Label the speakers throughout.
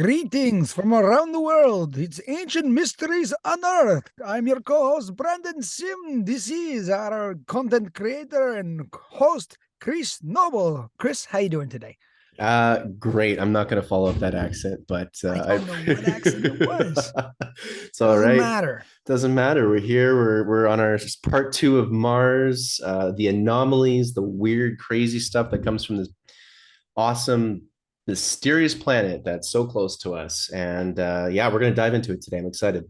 Speaker 1: Greetings from around the world. It's Ancient Mysteries Unearthed. I'm your co-host, Brandon Sim. This is our content creator and host, Chris Noble. Chris, how you doing today?
Speaker 2: Great. I'm not going to follow up that accent, but
Speaker 1: I don't know what accent it was.
Speaker 2: it's all
Speaker 1: Doesn't
Speaker 2: right.
Speaker 1: matter.
Speaker 2: Doesn't matter. We're here. We're on our part two of Mars, the anomalies, the weird, crazy stuff that comes from this awesome, mysterious planet that's so close to us. And yeah, we're going to dive into it today. I'm excited.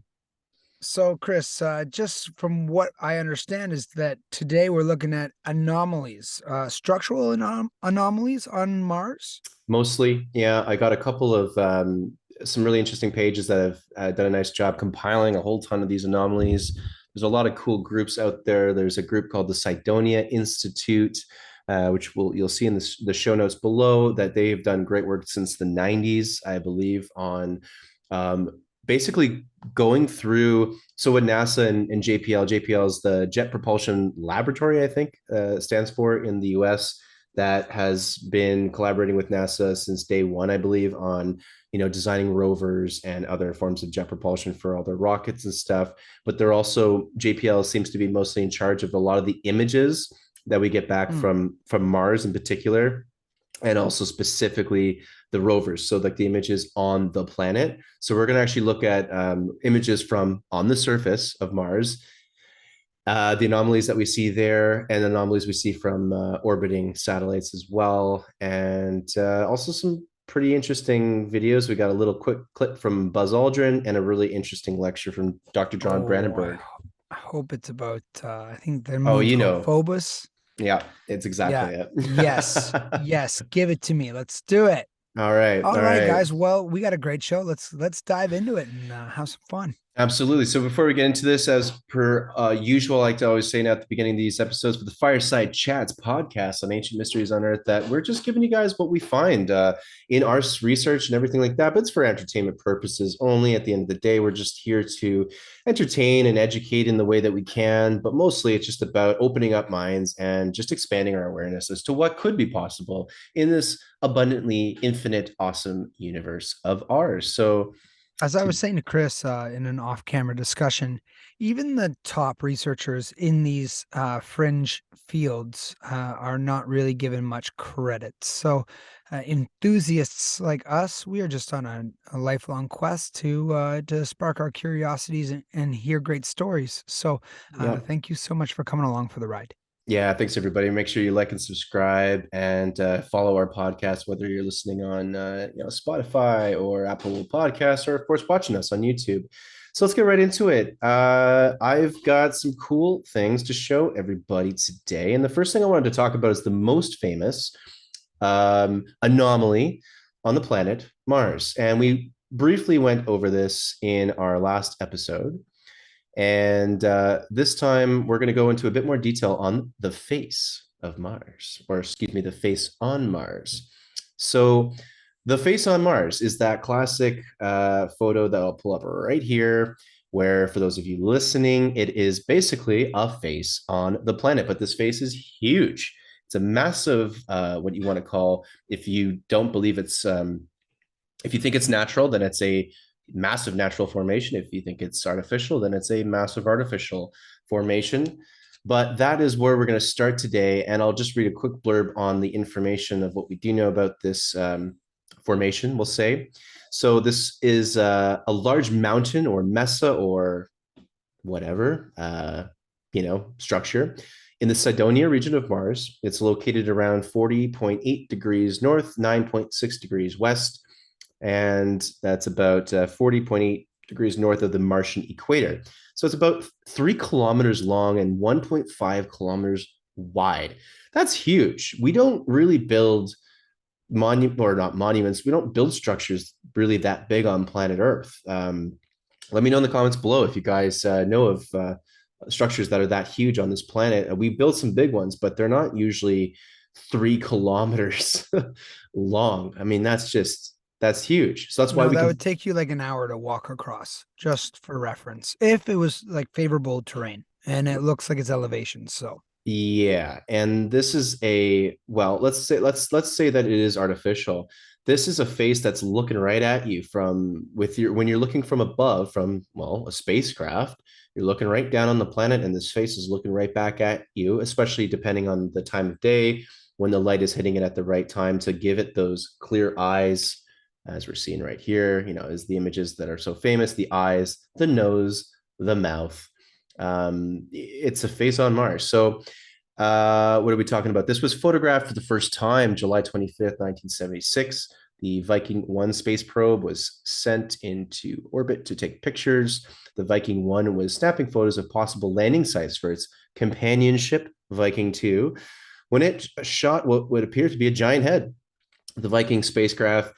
Speaker 1: So, Chris, just from what I understand is that today we're looking at anomalies, structural anomalies on Mars.
Speaker 2: Mostly, yeah. I got a couple of some really interesting pages that have done a nice job compiling a whole ton of these anomalies. There's a lot of cool groups out there. There's a group called the Cydonia Institute, which you'll see in the show notes below, that they've done great work since the 90s, I believe, on basically going through. So what NASA and JPL is the Jet Propulsion Laboratory, I think stands for in the US, that has been collaborating with NASA since day one, I believe, on designing rovers and other forms of jet propulsion for all their rockets and stuff. But they're also, JPL seems to be mostly in charge of a lot of the images that we get back
Speaker 1: Mm.
Speaker 2: from Mars in particular, and also specifically the rovers, so like the images on the planet. So we're going to actually look at images from on the surface of Mars, the anomalies that we see there, and anomalies we see from orbiting satellites as well, and also some pretty interesting videos. We got a little quick clip from Buzz Aldrin and a really interesting lecture from Dr. John
Speaker 1: Oh,
Speaker 2: Brandenburg.
Speaker 1: I hope it's about, I think the
Speaker 2: Oh,
Speaker 1: moon's called Phobos.
Speaker 2: yeah, it's
Speaker 1: Yeah.
Speaker 2: exactly it.
Speaker 1: Yes. Yes. Give it to me. Let's do it.
Speaker 2: All right,
Speaker 1: All
Speaker 2: all
Speaker 1: right,
Speaker 2: right.
Speaker 1: guys. Well, we got a great show. Let's dive into it and have some fun.
Speaker 2: Absolutely. So before we get into this, as per usual, I like to always say now at the beginning of these episodes for the Fireside Chats podcast on Ancient Mysteries Unearthed, that we're just giving you guys what we find in our research and everything like that. But it's for entertainment purposes only. At the end of the day, we're just here to entertain and educate in the way that we can. But mostly it's just about opening up minds and just expanding our awareness as to what could be possible in this abundantly infinite, awesome universe of ours. So,
Speaker 1: As I was saying to Chris in an off-camera discussion, even the top researchers in these fringe fields are not really given much credit. So, enthusiasts like us, we are just on a lifelong quest to spark our curiosities and hear great stories. So,
Speaker 2: yeah.
Speaker 1: thank you so much for coming along for the ride.
Speaker 2: Yeah, thanks everybody. Make sure you like and subscribe and follow our podcast, whether you're listening on Spotify or Apple Podcasts, or of course watching us on YouTube. So let's get right into it. I've got some cool things to show everybody today, and the first thing I wanted to talk about is the most famous anomaly on the planet Mars, and we briefly went over this in our last episode. And this time we're going to go into a bit more detail on the face of Mars, or excuse me, the face on Mars. So the face on Mars is that classic photo that I'll pull up right here, where for those of you listening, it is basically a face on the planet, but this face is huge. It's a massive, what you want to call, if you don't believe if you think it's natural, then it's a massive natural formation. If you think it's artificial, then it's a massive artificial formation. But that is where we're going to start today. And I'll just read a quick blurb on the information of what we do know about this formation, we'll say. So this is a large mountain or mesa or whatever, structure in the Cydonia region of Mars. It's located around 40.8 degrees north, 9.6 degrees west, and that's about 40.8 degrees north of the Martian equator. So it's about 3 kilometers long and 1.5 kilometers wide. That's huge. We don't really build or not monuments. We don't build structures really that big on planet Earth. Let me know in the comments below if you guys know of structures that are that huge on this planet. We build some big ones, but they're not usually 3 kilometers long. I mean, that's huge. So that's why
Speaker 1: No,
Speaker 2: we
Speaker 1: that
Speaker 2: can.
Speaker 1: would take you like an hour to walk across, just for reference, if it was like favorable terrain and it looks like it's elevation. So,
Speaker 2: Yeah, and this is let's say that it is artificial. This is a face that's looking right at you from with your when you're looking from above from well a spacecraft. You're looking right down on the planet, and this face is looking right back at you, especially depending on the time of day when the light is hitting it at the right time to give it those clear eyes, as we're seeing right here. Is the images that are so famous: the eyes, the nose, the mouth. It's a face on Mars. So what are we talking about? This was photographed for the first time July 25th, 1976. The Viking 1 space probe was sent into orbit to take pictures. The Viking 1 was snapping photos of possible landing sites for its companion ship, Viking 2, when it shot what would appear to be a giant head. The Viking spacecraft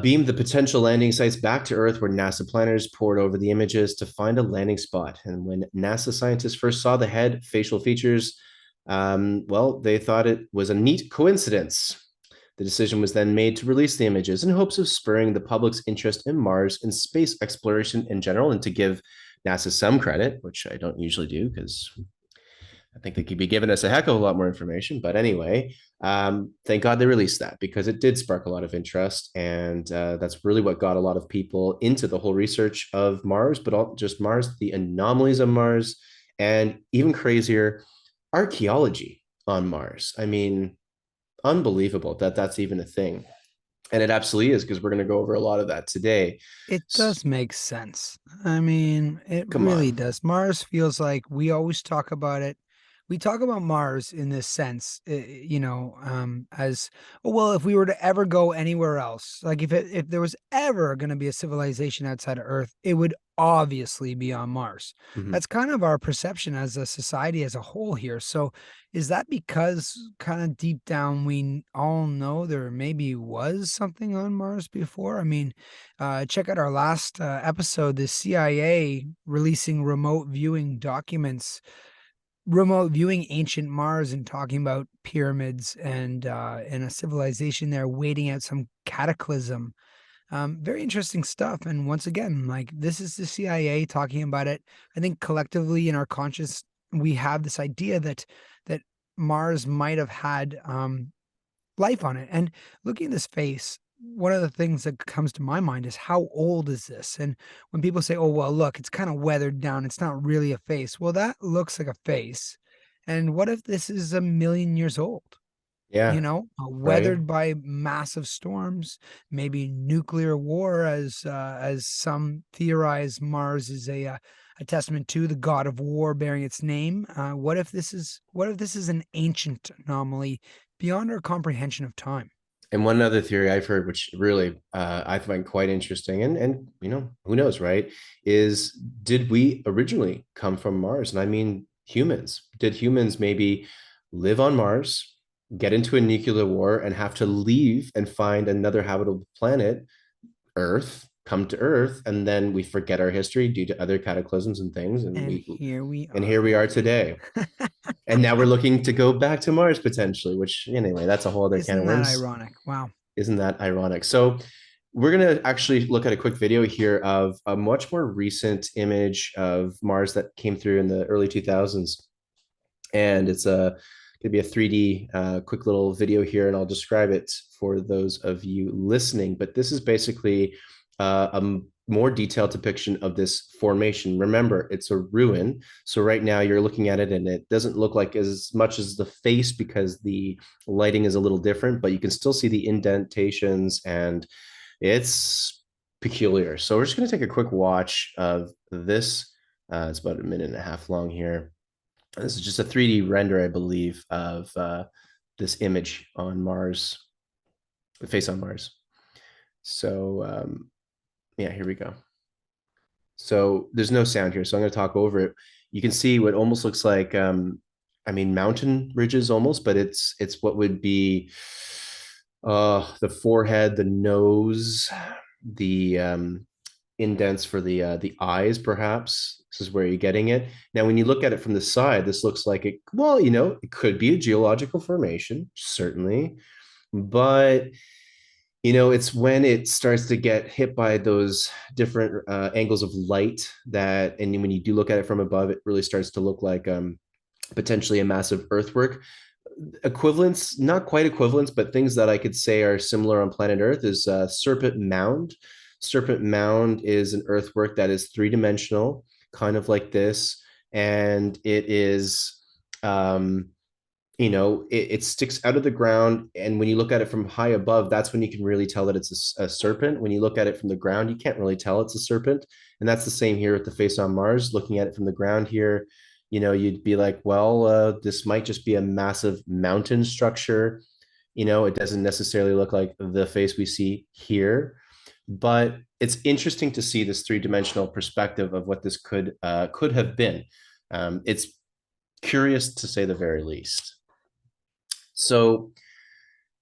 Speaker 2: beamed the potential landing sites back to Earth, where NASA planners poured over the images to find a landing spot. And when NASA scientists first saw the head facial features, well, they thought it was a neat coincidence. The decision was then made to release the images in hopes of spurring the public's interest in Mars and space exploration in general, and to give NASA some credit, which I don't usually do because I think they could be giving us a heck of a lot more information. But anyway, thank God they released that because it did spark a lot of interest. And that's really what got a lot of people into the whole research of Mars, but not just Mars, the anomalies of Mars, and even crazier, archaeology on Mars. I mean, unbelievable that that's even a thing. And it absolutely is because we're going to go over a lot of that today.
Speaker 1: It does make sense. I mean, it
Speaker 2: Come
Speaker 1: really
Speaker 2: on.
Speaker 1: does. Mars feels like we always talk about it. We talk about Mars in this sense, as oh, well, if we were to ever go anywhere else, like if there was ever going to be a civilization outside of Earth, it would obviously be on Mars.
Speaker 2: Mhm.
Speaker 1: That's kind of our perception as a society as a whole here. So, is that because kind of deep down all know there maybe was something on Mars before? I mean, check out our last episode, the CIA releasing remote viewing ancient Mars and talking about pyramids and a civilization there waiting out some cataclysm. Very interesting stuff. And once again, like this is the CIA talking about it. I think collectively in our conscious, we have this idea that Mars might have had life on it. And looking at this face, one of the things that comes to my mind is how old is this? And when people say, "Oh, well, look, it's kind of weathered down. It's not really a face." Well, that looks like a face. And what if this is 1 million years old?
Speaker 2: Yeah. Right.
Speaker 1: Weathered by massive storms, maybe nuclear war, as some theorize Mars is a testament to the god of war bearing its name. What if this is an ancient anomaly beyond our comprehension of time?
Speaker 2: And one other theory I've heard, which really I find quite interesting, and who knows, right? Is did we originally come from Mars? And I mean humans. Did humans maybe live on Mars, get into a nuclear war, and have to leave and find another habitable planet, Earth, come to Earth, and then we forget our history due to other cataclysms and things,
Speaker 1: And here we
Speaker 2: and here we
Speaker 1: are.
Speaker 2: are today. And now we're looking to go back to Mars potentially, which anyway, that's a whole other can of
Speaker 1: Isn't that
Speaker 2: worms.
Speaker 1: ironic? Wow.
Speaker 2: Isn't that ironic? So we're going to actually look at a quick video here of a much more recent image of Mars that came through in the early 2000s. And it's going to be a 3D quick little video here, and I'll describe it for those of you listening. But this is basically a more detailed depiction of this formation. Remember, it's a ruin. So right now you're looking at it and it doesn't look like as much as the face because the lighting is a little different, but you can still see the indentations and it's peculiar. So we're just going to take a quick watch of this. It's about a minute and a half long here. This is just a 3D render, I believe, of this image on Mars, the face on Mars. So yeah, here we go. So there's no sound here, so I'm going to talk over it. You can see what almost looks like, I mean, mountain ridges almost, but it's what would be the forehead, the nose, the indents for the eyes, perhaps. This is where you're getting it. Now, when you look at it from the side, this looks like it, well, it could be a geological formation, certainly, but it's when it starts to get hit by those different angles of light that, and when you do look at it from above, it really starts to look like potentially a massive earthwork. equivalents, not quite equivalents, but things that I could say are similar on planet Earth is Serpent Mound. Serpent Mound is an earthwork that is three-dimensional, kind of like this, and it is um, it sticks out of the ground, and when you look at it from high above, that's when you can really tell that it's a serpent. When you look at it from the ground, you can't really tell it's a serpent. And that's the same here with the face on Mars. Looking at it from the ground here, you'd be like, well, this might just be a massive mountain structure. It doesn't necessarily look like the face we see here, but it's interesting to see this three-dimensional perspective of what this could have been. It's curious to say the very least. So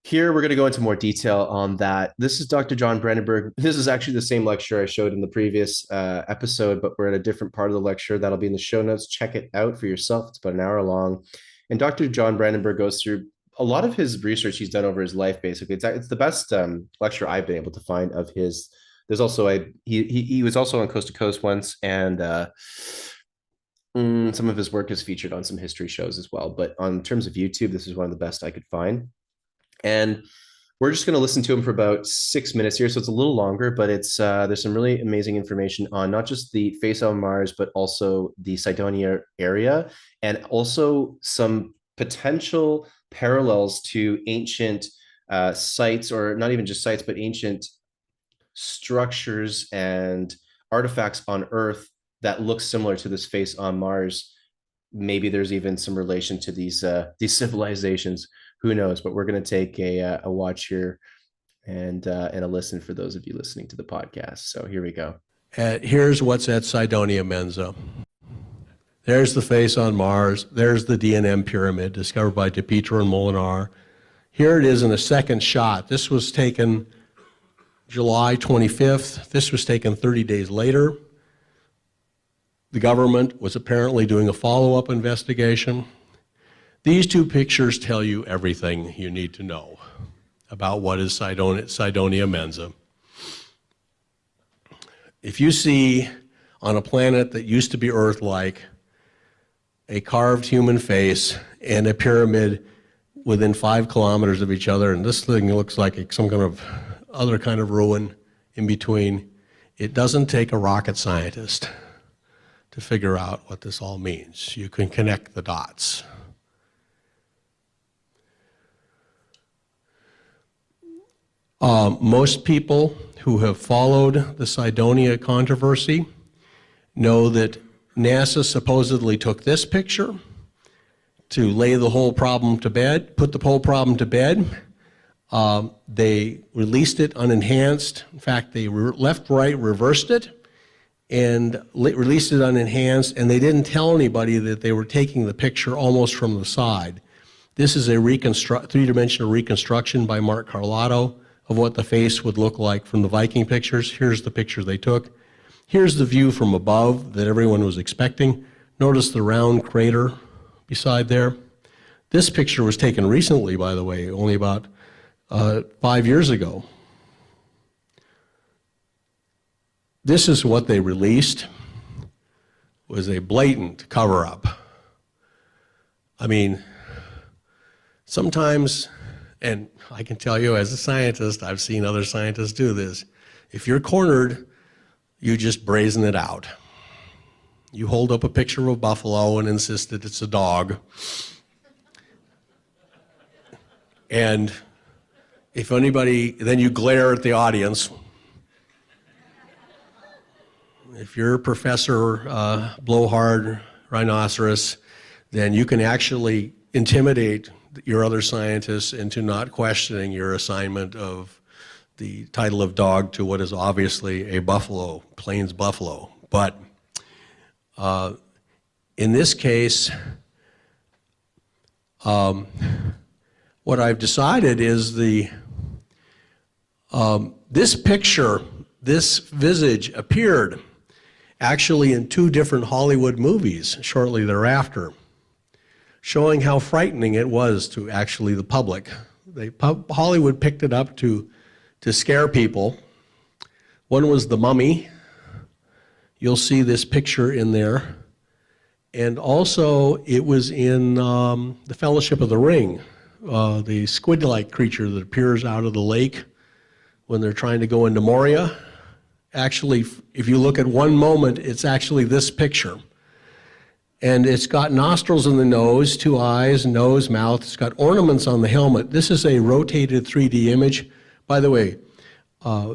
Speaker 2: here we're going to go into more detail on that. This is Dr. John Brandenburg. This is actually the same lecture I showed in the previous episode, but we're at a different part of the lecture. That'll be in the show notes. Check it out for yourself. It's about an hour long. And Dr. John Brandenburg goes through a lot of his research he's done over his life, basically. It's the best lecture I've been able to find of his. There's also he was also on Coast to Coast once, and some of his work is featured on some history shows as well. But on terms of YouTube, this is one of the best I could find. And we're just going to listen to him for about 6 minutes here. So it's a little longer, but it's there's some really amazing information on not just the face on Mars, but also the Cydonia area, and also some potential parallels to ancient sites, or not even just sites, but ancient structures and artifacts on Earth that looks similar to this face on Mars. Maybe there's even some relation to these civilizations. Who knows? But we're going to take a watch here and a listen for those of you listening to the podcast. So here we go.
Speaker 3: Here's what's at Cydonia Mensa. There's the face on Mars. There's the D&M pyramid discovered by DePietro and Molinar. Here it is in a second shot. This was taken July 25th. This was taken 30 days later. The government was apparently doing a follow-up investigation. These two pictures tell you everything you need to know about what is Cydonia Mensa. If you see on a planet that used to be Earth-like a carved human face and a pyramid within 5 kilometers of each other, and this thing looks like some kind of other kind of ruin in between, it doesn't take a rocket scientist to figure out what this all means. You can connect the dots. Most people who have followed the Cydonia controversy know that NASA supposedly took this picture to lay the whole problem to bed, put the whole problem to bed. They released it unenhanced. In fact, they left-right reversed it and released it unenhanced, and they didn't tell anybody that they were taking the picture almost from the side. This is a three-dimensional reconstruction by Mark Carlotto of what the face would look like from the Viking pictures. Here's the picture they took. Here's the view from above that everyone was expecting. Notice the round crater beside there. This picture was taken recently, by the way, only about 5 years ago. This is what they released, was a blatant cover-up. I mean, sometimes, and I can tell you as a scientist, I've seen other scientists do this, if you're cornered, you just brazen it out. You hold up a picture of a buffalo and insist that it's a dog. And if anybody, then you glare at the audience. If you're Professor Blowhard Rhinoceros, then you can actually intimidate your other scientists into not questioning your assignment of the title of dog to what is obviously a buffalo, Plains buffalo. But in this case, what I've decided is this picture, this visage appeared actually in 2 different Hollywood movies shortly thereafter, showing how frightening it was to actually the public. Hollywood picked it up to scare people. One was The Mummy. You'll see this picture in there. And also, it was in the Fellowship of the Ring, the squid-like creature that appears out of the lake when they're trying to go into Moria. Actually, if you look at one moment, it's actually this picture. And it's got nostrils in the nose, 2 eyes, nose, mouth. It's got ornaments on the helmet. This is a rotated 3D image. By the way,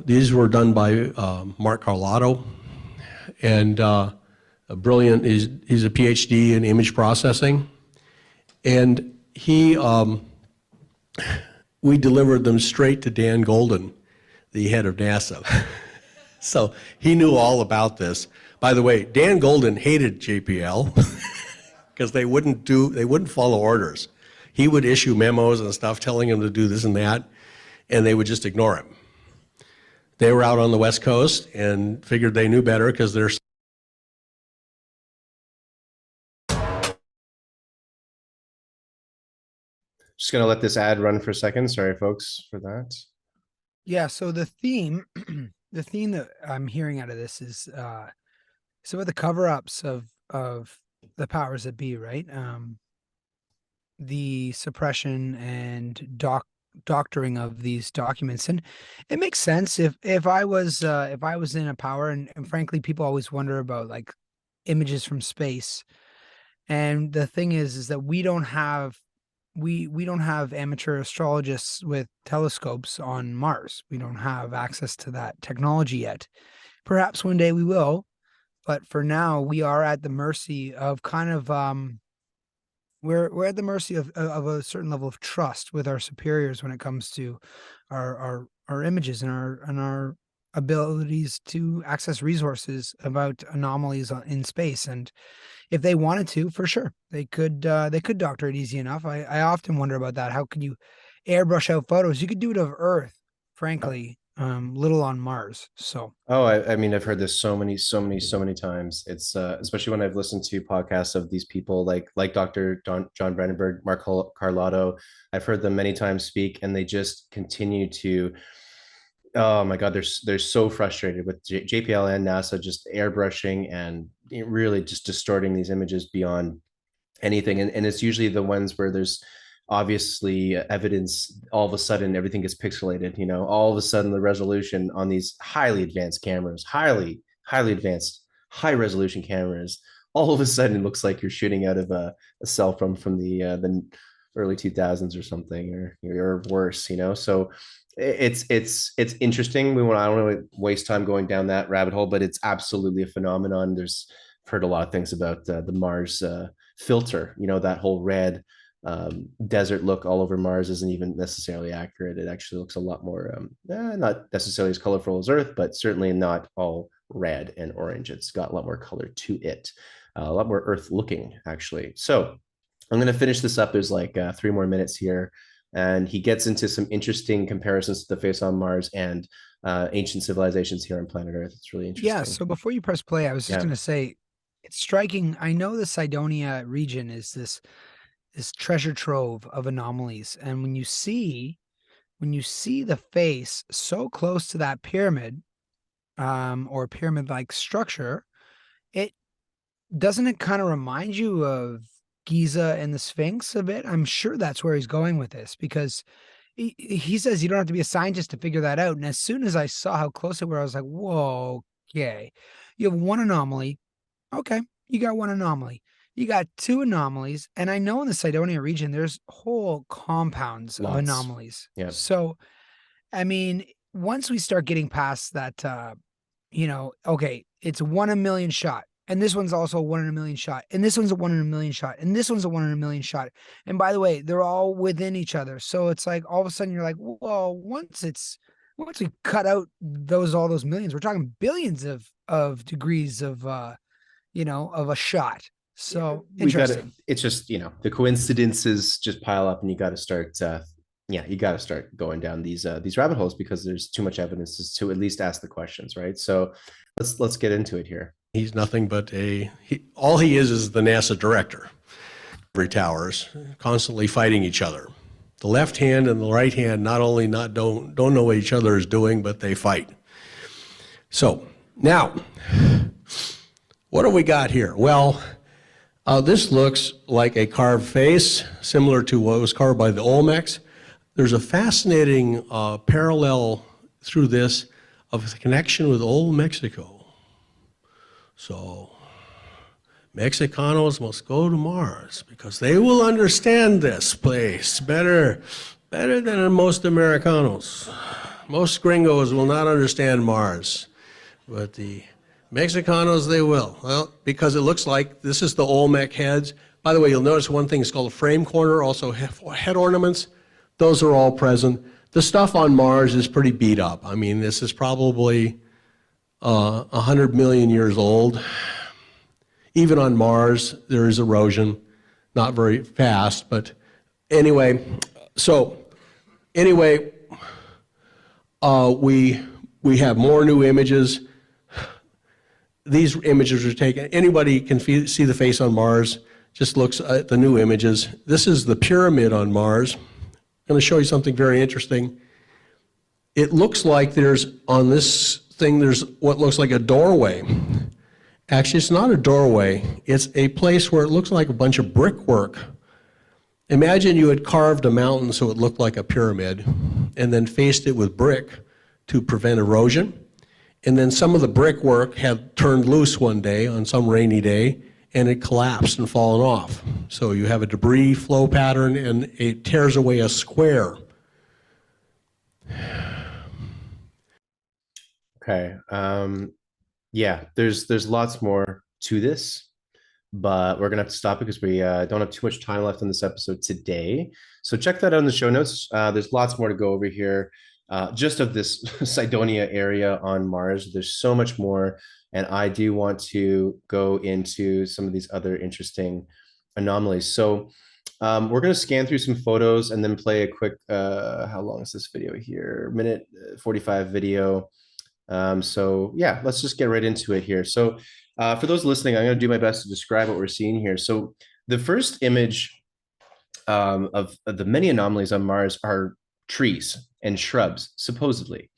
Speaker 3: these were done by Mark Carlotto, and a brilliant, he's a PhD in image processing. And we delivered them straight to Dan Golden, the head of NASA. So he knew all about this. By the way, Dan Golden hated JPL because they wouldn't follow orders. He would issue memos and stuff telling him to do this and that, and they would just ignore him. They were out on the West Coast and figured they knew better because they're
Speaker 2: Just going to let this ad run for a second. Sorry, folks, for that.
Speaker 1: Yeah, so the theme, the theme that I'm hearing out of this is some of the cover-ups of the powers that be, right? The suppression and doctoring of these documents, and it makes sense if I was in a power, and frankly, people always wonder about like images from space, and the thing is that we don't have amateur astrologists with telescopes on Mars. We don't have access to that technology yet. Perhaps one day we will, but for now we are at the mercy of kind of we're at the mercy of a certain level of trust with our superiors when it comes to our images and our abilities to access resources about anomalies in space. And if they wanted to, for sure, they could doctor it easy enough. I often wonder about that. How could you airbrush out photos? You could do it of Earth, frankly, little on Mars. So,
Speaker 2: I mean, I've heard this so many times. It's especially when I've listened to podcasts of these people like Dr. John Brandenburg, Mark Carlotto. I've heard them many times speak, and they just continue to. Oh my God, they're so frustrated with JPL and NASA just airbrushing and really just distorting these images beyond anything. And it's usually the ones where there's obviously evidence. All of a sudden everything gets pixelated, all of a sudden the resolution on these highly advanced cameras, highly advanced, high resolution cameras, all of a sudden it looks like you're shooting out of a cell phone from the early 2000s or something, or worse, so it's interesting. I don't want to waste time going down that rabbit hole, but it's absolutely a phenomenon. I've heard a lot of things about the Mars filter, that whole red desert look all over Mars isn't even necessarily accurate. It actually looks a lot more not necessarily as colorful as Earth, but certainly not all red and orange. It's got a lot more color to it, a lot more Earth looking actually. So I'm going to finish this up. There's like 3 more minutes here. And he gets into some interesting comparisons to the face on Mars and ancient civilizations here on planet Earth. It's really interesting.
Speaker 1: Yeah. So before you press play, I was just going to say, it's striking. I know the Cydonia region is this treasure trove of anomalies, and when you see the face so close to that pyramid, or pyramid-like structure, it kind of remind you of Giza and the Sphinx a bit. I'm sure that's where he's going with this, because he says you don't have to be a scientist to figure that out. And as soon as I saw how close it were, I was like, whoa, okay. You have one anomaly. Okay, you got one anomaly. You got 2 anomalies. And I know in the Cydonia region, there's whole compounds of anomalies.
Speaker 2: Yeah.
Speaker 1: So, I mean, once we start getting past that, okay, it's 1 in a million shot. And this one's also a 1 in a million shot. And this one's a 1 in a million shot. And this one's a 1 in a million shot. And by the way, they're all within each other. So it's like all of a sudden you're like, well, once we cut out all those millions, we're talking billions of degrees of of a shot. So interesting.
Speaker 2: It's just, the coincidences just pile up, and you got to start going down these rabbit holes, because there's too much evidence to at least ask the questions, right? So let's get into it here.
Speaker 3: He's nothing but all he is the NASA director. Every towers constantly fighting each other. The left hand and the right hand not only don't know what each other is doing, but they fight. So now, what do we got here? Well, This looks like a carved face, similar to what was carved by the Olmecs. There's a fascinating parallel through this of the connection with old Mexico. So Mexicanos must go to Mars because they will understand this place better than most Americanos. Most gringos will not understand Mars, but the Mexicanos, they will. Well, because it looks like this is the Olmec heads. By the way, you'll notice one thing is called a frame corner, also head ornaments. Those are all present. The stuff on Mars is pretty beat up. I mean, this is probably 100 million years old. Even on Mars, there is erosion, not very fast, but anyway, we have more new images. These images are taken, anybody can see the face on Mars, just looks at the new images. This is the pyramid on Mars. I'm going to show you something very interesting. It looks like on this thing, there's what looks like a doorway. Actually, it's not a doorway. It's a place where it looks like a bunch of brickwork. Imagine you had carved a mountain so it looked like a pyramid and then faced it with brick to prevent erosion. And then some of the brickwork had turned loose one day on some rainy day and it collapsed and fallen off. So you have a debris flow pattern and it tears away a square.
Speaker 2: Okay. Yeah, there's lots more to this, but we're gonna have to stop because we don't have too much time left in this episode today. So check that out in the show notes. There's lots more to go over here, just of this Cydonia area on Mars. There's so much more, and I do want to go into some of these other interesting anomalies. So we're going to scan through some photos and then play a quick, how long is this video here? Minute 45 video. So yeah, let's just get right into it here. So for those listening, I'm going to do my best to describe what we're seeing here. So the first image of the many anomalies on Mars are trees and shrubs, supposedly.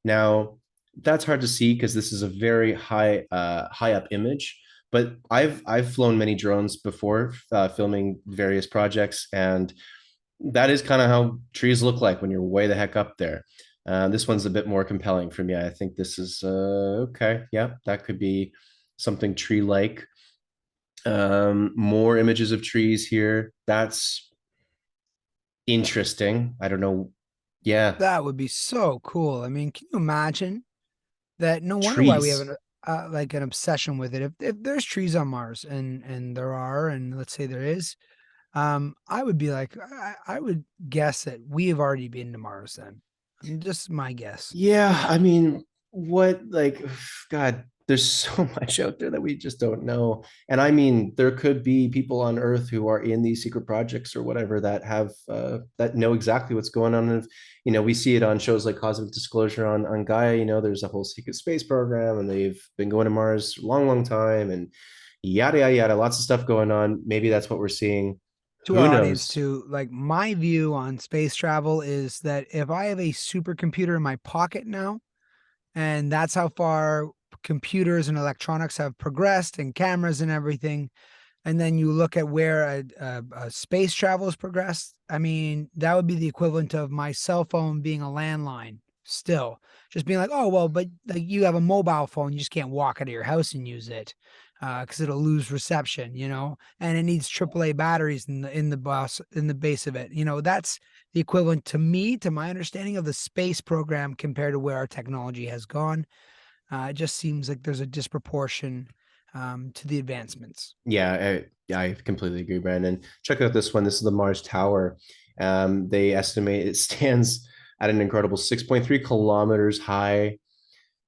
Speaker 2: Now, that's hard to see because this is a very high up image. But I've flown many drones before, filming various projects, and that is kind of how trees look like when you're way the heck up there. This one's a bit more compelling for me. I think this is okay. Yeah, that could be something tree-like. More images of trees here. That's interesting. I don't know. Yeah,
Speaker 1: That would be so cool. I mean, can you imagine that? No wonder why we have
Speaker 2: trees.
Speaker 1: like an obsession with it. If there's trees on Mars, and there are, and let's say there is, I would be like, I would guess that we have already been to Mars then. Just my guess.
Speaker 2: Yeah, I mean, what, like, God, there's so much out there that we just don't know. And I mean, there could be people on Earth who are in these secret projects or whatever that have that know exactly what's going on. And we see it on shows like Cosmic Disclosure on Gaia. There's a whole secret space program, and they've been going to Mars a long, long time, and yada yada yada. Lots of stuff going on. Maybe that's what we're seeing.
Speaker 1: To
Speaker 2: Who
Speaker 1: our audience
Speaker 2: knows?
Speaker 1: too, like my view on space travel is that if I have a supercomputer in my pocket now, and that's how far computers and electronics have progressed and cameras and everything, and then you look at where a space travel has progressed, I mean, that would be the equivalent of my cell phone being a landline still. Just being like, oh, well, but like you have a mobile phone, you just can't walk out of your house and use it because it'll lose reception, and it needs AAA batteries in the base of it. That's the equivalent to me, to my understanding of the space program compared to where our technology has gone. It just seems like there's a disproportion to the advancements.
Speaker 2: Yeah, I completely agree, Brandon. Check out this one. This is the Mars Tower. They estimate it stands at an incredible 6.3 kilometers high.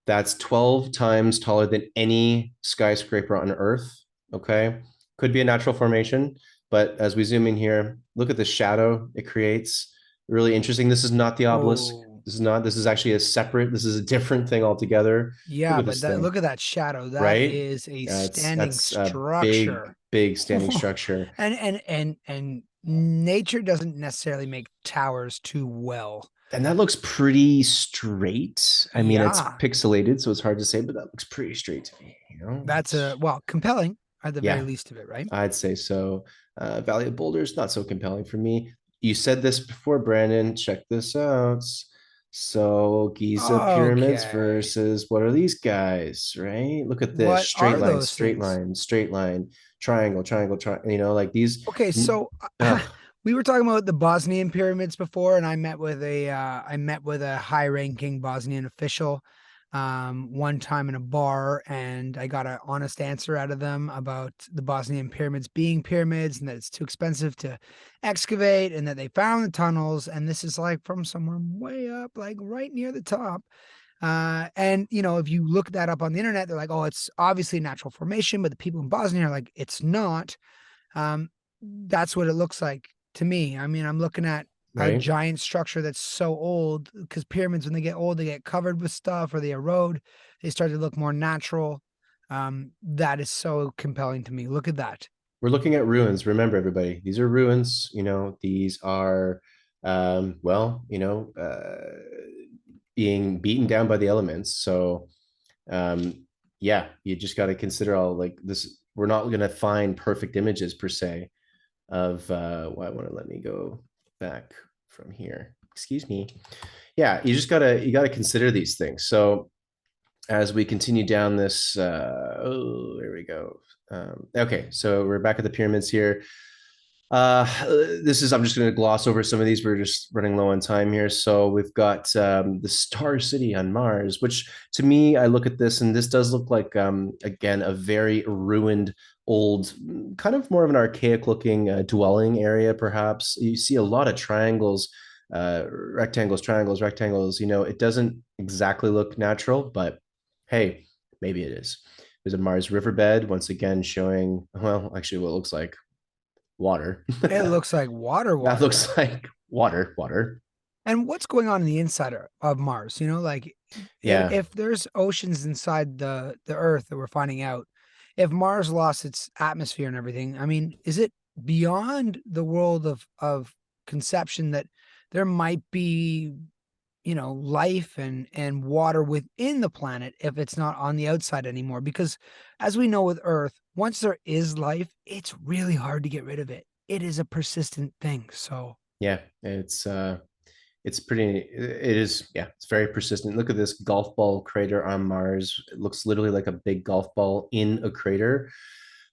Speaker 2: That's 12 times taller than any skyscraper on Earth. Okay. Could be a natural formation, but as we zoom in here, look at the shadow it creates. Really interesting. This is not the obelisk.
Speaker 1: Oh,
Speaker 2: This is actually this is a different thing altogether. Look
Speaker 1: yeah,
Speaker 2: at
Speaker 1: but
Speaker 2: this thing,
Speaker 1: look at that shadow. That
Speaker 2: right?
Speaker 1: is a
Speaker 2: That's
Speaker 1: standing
Speaker 2: that's a big,
Speaker 1: structure.
Speaker 2: big standing structure.
Speaker 1: And nature doesn't necessarily make towers too well.
Speaker 2: And that looks pretty straight. I mean, it's
Speaker 1: Yeah,
Speaker 2: pixelated, so it's hard to say, but that looks pretty straight to me,
Speaker 1: that's
Speaker 2: It's,
Speaker 1: compelling. at the very
Speaker 2: Yeah,
Speaker 1: least of it, right?
Speaker 2: I'd say so. Valley of Boulders, not so compelling for me. You said this before, Brandon. Check this out. So Giza pyramids
Speaker 1: Okay.
Speaker 2: versus what are these guys, right? Look at this.
Speaker 1: What
Speaker 2: Straight
Speaker 1: are
Speaker 2: line,
Speaker 1: those
Speaker 2: straight
Speaker 1: things?
Speaker 2: line, straight line, triangle, triangle, triangle, like these.
Speaker 1: Okay, so
Speaker 2: Ugh,
Speaker 1: we were talking about the Bosnian pyramids before, and I met with a high-ranking Bosnian official one time in a bar, and I got an honest answer out of them about the Bosnian pyramids being pyramids and that it's too expensive to excavate, and that they found the tunnels, and this is like from somewhere way up, like right near the top. And you know, if you look that up on the internet, they're like, oh, it's obviously natural formation, but the people in Bosnia are like, it's not. Um, that's what it looks like to me. I mean, I'm looking at a
Speaker 2: right?
Speaker 1: giant structure that's so old because pyramids, when they get old, they get covered with stuff or they erode. They start to look more natural. That is so compelling to me. Look at that.
Speaker 2: We're looking at ruins. Remember, everybody, these are ruins. These are, well, being beaten down by the elements. So, yeah, you just got to consider all like this. We're not going to find perfect images per se of why want to let me go back from here. Excuse me. Yeah, you gotta consider these things. So as we continue down this, oh, there we go. Okay, so we're back at the pyramids here. I'm just going to gloss over some of these. We're just running low on time here. So we've got the Star City on Mars, which to me, I look at this and this does look like, again, a very ruined, old, kind of more of an archaic looking dwelling area, perhaps. You see a lot of triangles, rectangles, triangles, rectangles. It doesn't exactly look natural, but hey, maybe it is. There's a Mars riverbed, once again, showing, well, actually, what it looks like water.
Speaker 1: It looks like water,
Speaker 2: That
Speaker 1: water.
Speaker 2: looks like water, water.
Speaker 1: And what's going on in the inside of Mars? You know, like
Speaker 2: Yeah,
Speaker 1: if there's oceans inside the Earth that we're finding out, if Mars lost its atmosphere and everything, I mean, is it beyond the world of conception that there might be, you know, life and water within the planet if it's not on the outside anymore? Because as we know with Earth, once there is life, it's really hard to get rid of it. It is a persistent thing. So
Speaker 2: yeah. It's pretty, it is, yeah, it's very persistent. Look at this golf ball crater on Mars. It looks literally like a big golf ball in a crater.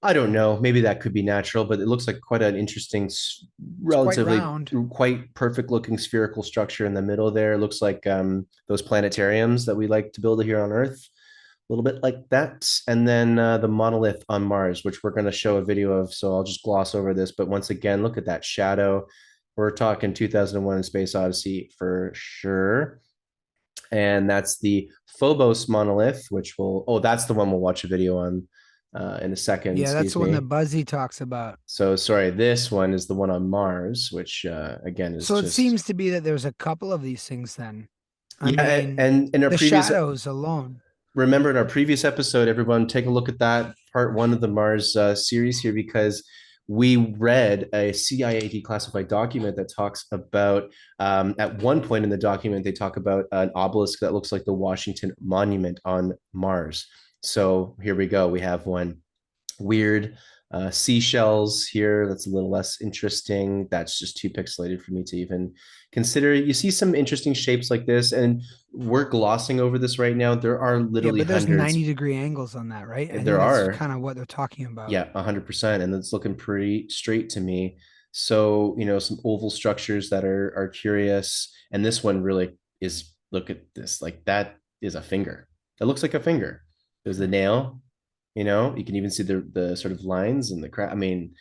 Speaker 2: I don't know. Maybe that could be natural, but it looks like quite an interesting,
Speaker 1: it's quite
Speaker 2: relatively
Speaker 1: round.
Speaker 2: quite perfect looking spherical structure in the middle there. It looks like those planetariums that we like to build here on Earth, a little bit like that. And then the monolith on Mars, which we're going to show a video of. So I'll just gloss over this. But once again, look at that shadow. We're talking 2001 Space Odyssey for sure. And that's the Phobos monolith, which that's the one we'll watch a video on in a second.
Speaker 1: Yeah, that's
Speaker 2: Excuse
Speaker 1: the one that
Speaker 2: me.
Speaker 1: Buzzy talks about.
Speaker 2: So sorry, this one is the one on Mars, which again is
Speaker 1: So it
Speaker 2: just,
Speaker 1: seems to be that there's a couple of these things then. I
Speaker 2: yeah.
Speaker 1: mean,
Speaker 2: And in our
Speaker 1: the
Speaker 2: previous,
Speaker 1: shadows alone.
Speaker 2: remember in our previous episode, everyone take a look at that part one of the Mars series here, because we read a CIA declassified document that talks about, at one point in the document, they talk about an obelisk that looks like the Washington Monument on Mars. So here we go. We have one weird seashells here. That's a little less interesting. That's just too pixelated for me to even consider. You see some interesting shapes like this, and we're glossing over this right now. There are
Speaker 1: Yeah,
Speaker 2: literally
Speaker 1: but there's
Speaker 2: hundreds.
Speaker 1: 90-degree angles on that, right? I think
Speaker 2: There
Speaker 1: that's
Speaker 2: are,
Speaker 1: kind of what they're talking about.
Speaker 2: yeah, 100%, and it's looking pretty straight to me. So some oval structures that are curious, and this one really is. Look at this, like that is a finger. It looks like a finger. There's the nail. You can even see the sort of lines and the crack. I mean,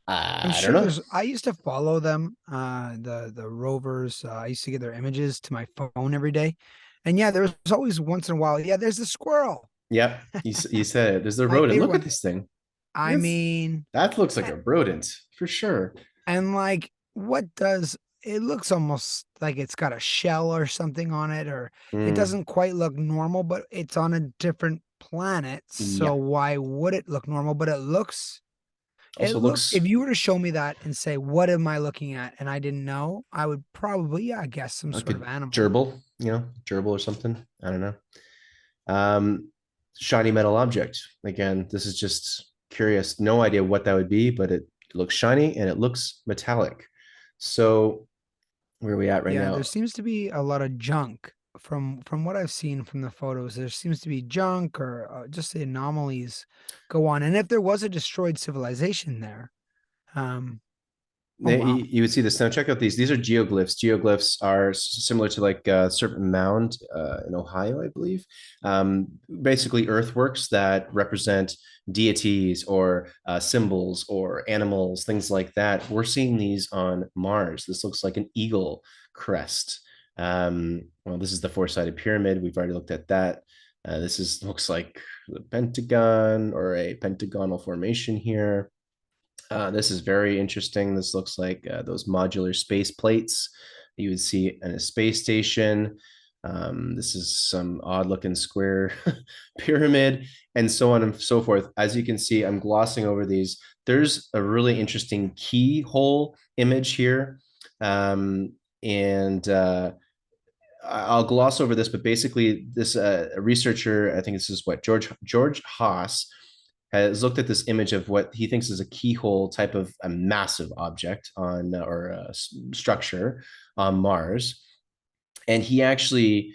Speaker 1: I'm
Speaker 2: I don't
Speaker 1: sure
Speaker 2: know.
Speaker 1: there's I used to follow them, the rovers. I used to get their images to my phone every day. And yeah, there's always once in a while. Yeah, there's the squirrel.
Speaker 2: Yep, you said it. There's the
Speaker 1: My
Speaker 2: rodent.
Speaker 1: favorite
Speaker 2: Look at
Speaker 1: one.
Speaker 2: this thing.
Speaker 1: I
Speaker 2: This
Speaker 1: mean,
Speaker 2: that looks like a rodent for sure.
Speaker 1: and like, what does it looks almost like it's got a shell or something on it, or it
Speaker 2: Mm,
Speaker 1: doesn't quite look normal, but it's on a different planet. So
Speaker 2: yeah.
Speaker 1: why would it look normal? But
Speaker 2: Also
Speaker 1: if
Speaker 2: looks
Speaker 1: you were to show me that and say, what am I looking at? And I didn't know, I would probably, yeah, guess some
Speaker 2: like
Speaker 1: sort
Speaker 2: a
Speaker 1: of animal.
Speaker 2: gerbil. Gerbil or something. I don't know. Um, Shiny metal object. Again, this is just. curious. No idea what that would be, but it looks shiny and it looks metallic. So where are we at right
Speaker 1: Yeah, there
Speaker 2: now?
Speaker 1: seems to be a lot of junk from what I've seen from the photos. There seems to be junk or just the anomalies go on. And if there was a destroyed civilization there, um, oh wow,
Speaker 2: You would see this. Now check out these. These are geoglyphs. Geoglyphs are similar to like Serpent Mound in Ohio, I believe. Basically, earthworks that represent deities or symbols or animals, things like that. We're seeing these on Mars. This looks like an eagle crest. Well, this is the four-sided pyramid. We've already looked at that. Looks like the Pentagon or a pentagonal formation here. This is very interesting. This looks like those modular space plates you would see in a space station. This is some odd looking square pyramid and so on and so forth. As you can see, I'm glossing over these. There's a really interesting keyhole image here. And I'll gloss over this, but basically this a researcher, I think this is what George Haas has looked at this image of what he thinks is a keyhole type of a massive object on or a structure on Mars, and he actually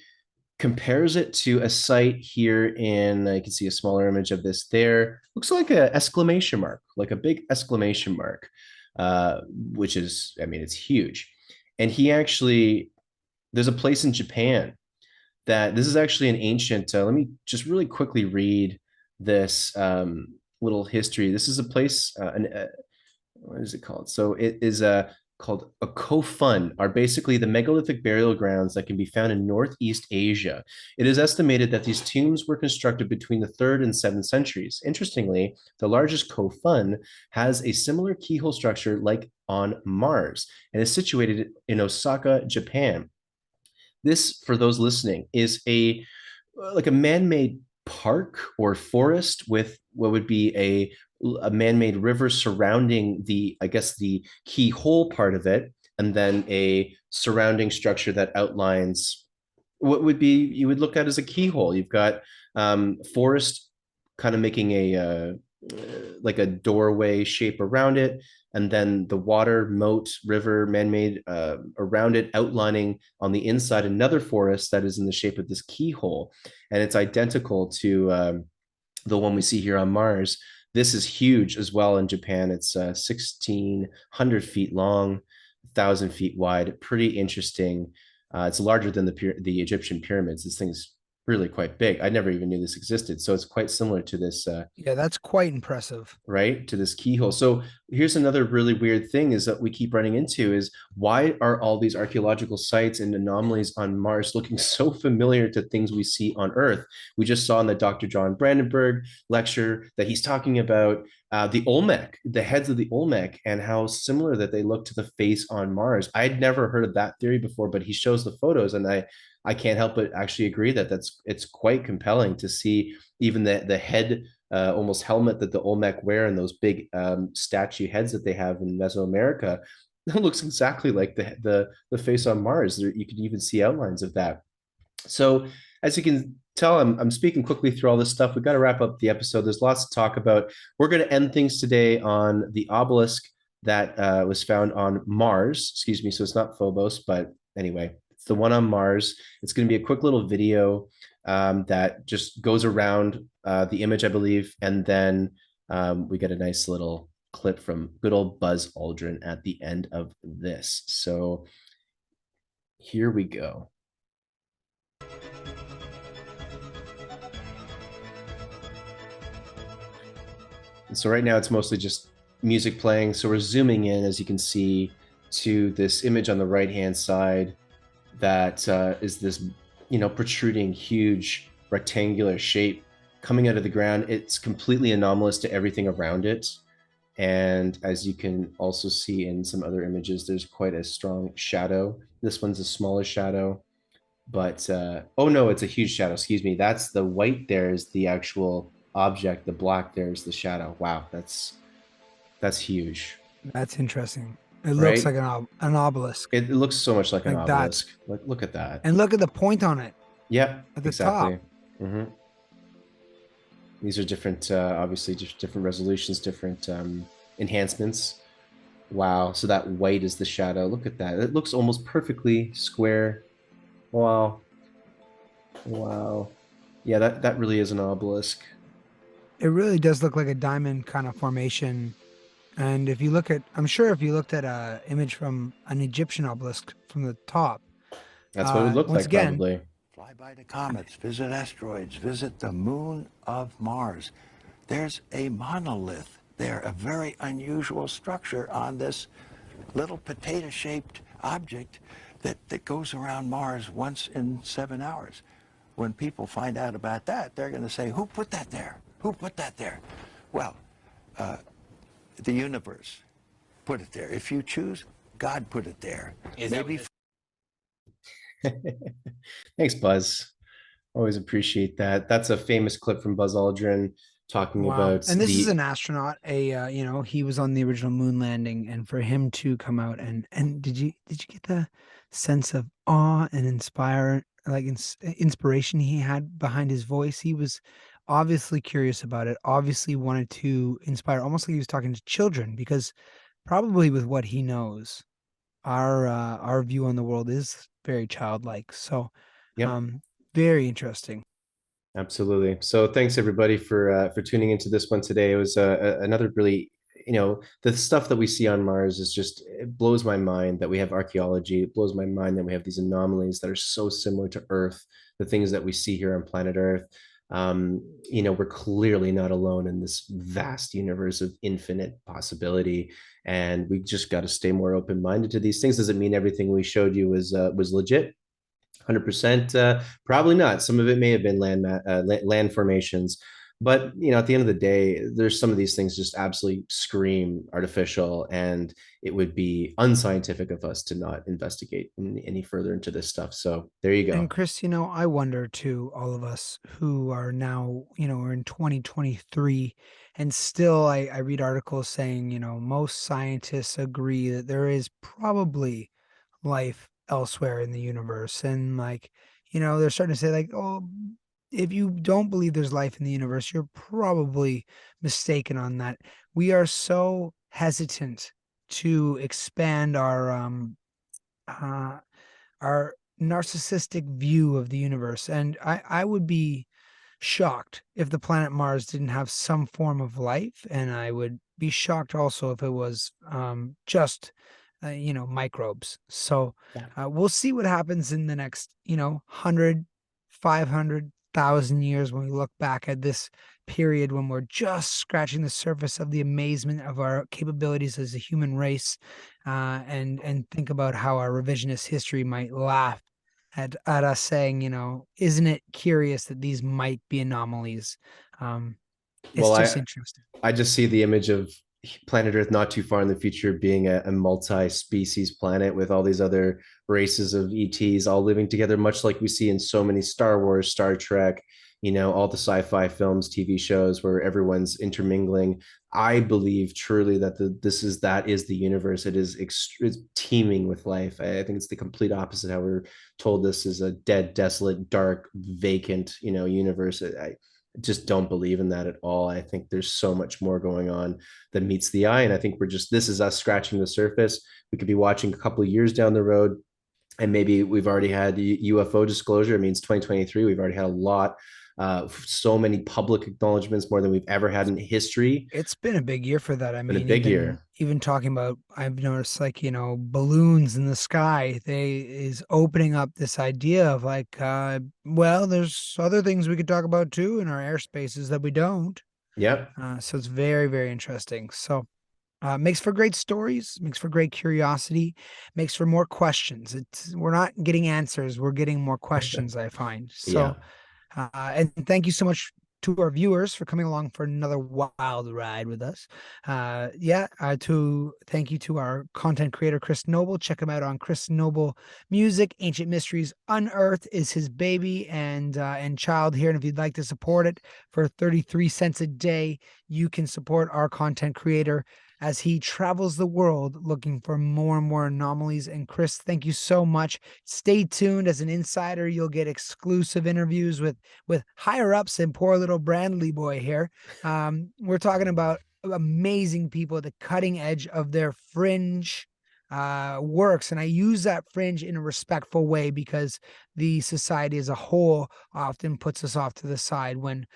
Speaker 2: compares it to a site here in. You can see a smaller image of this. There looks like a exclamation mark, like a big exclamation mark, which is, I mean, it's huge. And he actually, there's a place in Japan that this is actually an ancient. Let me just really quickly read this little history. This is a place. What is it called? So it is called a Kofun, are basically the megalithic burial grounds that can be found in Northeast Asia. It is estimated that these tombs were constructed between the 3rd and 7th centuries. Interestingly, the largest Kofun has a similar keyhole structure like on Mars and is situated in Osaka, Japan. This, for those listening, is a like a man-made park or forest with what would be a man-made river surrounding the, I guess, the keyhole part of it, and then a surrounding structure that outlines what would be you would look at as a keyhole. You've got forest kind of making a like a doorway shape around it, and then the water moat river man-made around it, outlining on the inside another forest that is in the shape of this keyhole, and it's identical to the one we see here on Mars. This is huge as well in Japan. It's 1,600 feet long, 1,000 feet wide. Pretty interesting. It's larger than the Egyptian pyramids. This thing's really quite big. I never even knew this existed. So it's quite similar to this
Speaker 1: yeah, that's quite impressive.
Speaker 2: right, to this keyhole. So here's another really weird thing is that we keep running into is why are all these archaeological sites and anomalies on Mars looking so familiar to things we see on Earth? We just saw in the Dr. John Brandenburg lecture that he's talking about the Olmec, the heads of the Olmec, and how similar that they look to the face on Mars. I'd never heard of that theory before, but he shows the photos, and I can't help but actually agree that it's quite compelling to see even the head almost helmet that the Olmec wear and those big statue heads that they have in Mesoamerica. It looks exactly like the face on Mars. You can even see outlines of that. So as you can tell, I'm speaking quickly through all this stuff. We've got to wrap up the episode. There's lots to talk about. We're going to end things today on the obelisk that was found on Mars. Excuse me. So it's not Phobos, but anyway, it's the one on Mars. It's going to be a quick little video that just goes around the image, I believe, and then we get a nice little clip from good old Buzz Aldrin at the end of this. So here we go. And so right now it's mostly just music playing. So we're zooming in, as you can see, to this image on the right-hand side that is this, protruding, huge, rectangular shape coming out of the ground. It's completely anomalous to everything around it. And as you can also see in some other images, there's quite a strong shadow. This one's a smaller shadow, but oh no, it's a huge shadow. Excuse me. That's the white there is the actual object. The black there is the shadow. Wow, that's huge,
Speaker 1: That's interesting. It looks
Speaker 2: right?
Speaker 1: like an obelisk.
Speaker 2: It looks so much like an
Speaker 1: Like that.
Speaker 2: obelisk. Look at that.
Speaker 1: And look at the point on it
Speaker 2: Yep,
Speaker 1: at the top.
Speaker 2: exactly. Mm-hmm. These are different, obviously, just different resolutions, different enhancements. Wow. So that white is the shadow. Look at that. It looks almost perfectly square. Wow. Wow. Yeah, that really is an obelisk.
Speaker 1: It really does look like a diamond kind of formation. And if you look at, I'm sure if you looked at a image from an Egyptian obelisk from the top,
Speaker 2: That's what it would look
Speaker 1: once
Speaker 2: like,
Speaker 1: again,
Speaker 2: probably.
Speaker 4: Fly by the comets, visit asteroids, visit the moon of Mars. There's a monolith there, a very unusual structure on this little potato-shaped object that goes around Mars once in 7 hours. When people find out about that, they're going to say, who put that there? Who put that there? Well, the universe put it there. If you choose, God put it there. Maybe.
Speaker 2: Thanks, Buzz. Always appreciate that. That's a famous clip from Buzz Aldrin talking
Speaker 1: wow.
Speaker 2: about
Speaker 1: And this is
Speaker 2: the.
Speaker 1: an astronaut, he was on the original moon landing, and for him to come out and did you get the sense of awe and inspiration he had behind his voice? He was obviously curious about it, obviously wanted to inspire, almost like he was talking to children, because probably with what he knows, our view on the world is very childlike. So,
Speaker 2: Yep.
Speaker 1: um, very interesting.
Speaker 2: Absolutely. So thanks everybody for tuning into this one today. It was another really, the stuff that we see on Mars is just, it blows my mind that we have archaeology. It blows my mind that we have these anomalies that are so similar to Earth, the things that we see here on planet Earth. We're clearly not alone in this vast universe of infinite possibility, and we just got to stay more open-minded to these things. Doesn't mean everything we showed you was legit. 100%, probably not. Some of it may have been land formations, but at the end of the day, there's some of these things just absolutely scream artificial, and it would be unscientific of us to not investigate any further into this stuff. So there you
Speaker 1: And
Speaker 2: go.
Speaker 1: Chris, I wonder too, all of us who are now, we're in 2023, and still I read articles saying, most scientists agree that there is probably life elsewhere in the universe. And they're starting to say like, oh, if you don't believe there's life in the universe, you're probably mistaken on that. We are so hesitant to expand uh, our narcissistic view of the universe. And I would be shocked if the planet Mars didn't have some form of life. And I would be shocked also if it was just, microbes. So
Speaker 2: Yeah.
Speaker 1: we'll see what happens in the next, 100, 500,000 years when we look back at this period when we're just scratching the surface of the amazement of our capabilities as a human race, and think about how our revisionist history might laugh at us saying, isn't it curious that these might be anomalies? It's
Speaker 2: Well,
Speaker 1: just
Speaker 2: I
Speaker 1: interesting.
Speaker 2: I just see the image of planet Earth not too far in the future being a multi-species planet with all these other races of ETs all living together, much like we see in so many Star Wars, Star Trek, all the sci-fi films, TV shows where everyone's intermingling. I believe truly that that is the universe. It's teeming with life. I think it's the complete opposite how we're told this is a dead, desolate, dark, vacant, universe. I just don't believe in that at all. I think there's so much more going on that meets the eye. And I think this is us scratching the surface. We could be watching a couple of years down the road, and maybe we've already had UFO disclosure. It means 2023. We've already had a lot, so many public acknowledgments, more than we've ever had in history.
Speaker 1: It's been a big year for that. I
Speaker 2: Been a
Speaker 1: mean,
Speaker 2: big year.
Speaker 1: even talking about, I've noticed like, balloons in the sky, they is opening up this idea of like, well, there's other things we could talk about too in our airspaces that we don't.
Speaker 2: Yep.
Speaker 1: So it's very, very interesting. So makes for great stories, makes for great curiosity, makes for more questions. We're not getting answers, we're getting more questions, I find.
Speaker 2: Yeah.
Speaker 1: So and thank you so much to our viewers for coming along for another wild ride with us. To thank you to our content creator, Chris Noble. Check him out on Chris Noble Music. Ancient Mysteries Unearthed is his baby and child here. And if you'd like to support it for 33 cents a day, you can support our content creator. as he travels the world looking for more and more anomalies. And Chris, thank you so much. Stay tuned. As an insider, you'll get exclusive interviews with higher ups and poor little Brandley boy here. We're talking about amazing people at the cutting edge of their fringe works. And I use that fringe in a respectful way, because the society as a whole often puts us off to the side when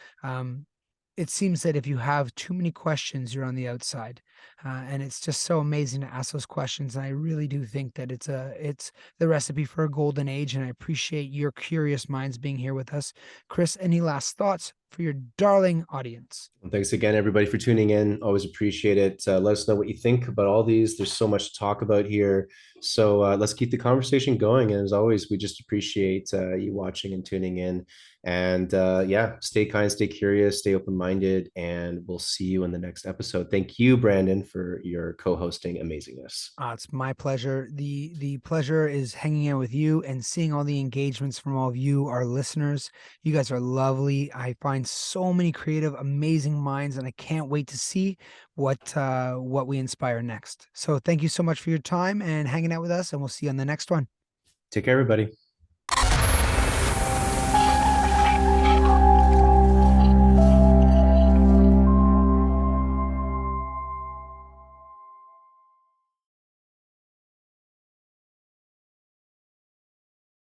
Speaker 1: it seems that if you have too many questions, you're on the outside. And it's just so amazing to ask those questions. And I really do think that it's the recipe for a golden age. And I appreciate your curious minds being here with us. Chris, any last thoughts for your darling audience?
Speaker 2: And thanks again, everybody, for tuning in. Always appreciate it. Let us know what you think about all these. There's so much to talk about here. So let's keep the conversation going. And as always, we just appreciate you watching and tuning in. And yeah, stay kind, stay curious, stay open-minded, and we'll see you in the next episode. Thank you, Brandon, for your co-hosting amazingness.
Speaker 1: It's my pleasure. The pleasure is hanging out with you and seeing all the engagements from all of you, our listeners. You guys are lovely. I find so many creative, amazing minds, and I can't wait to see what we inspire next. So thank you so much for your time and hanging out with us, and we'll see you on the next one.
Speaker 2: Take care, everybody.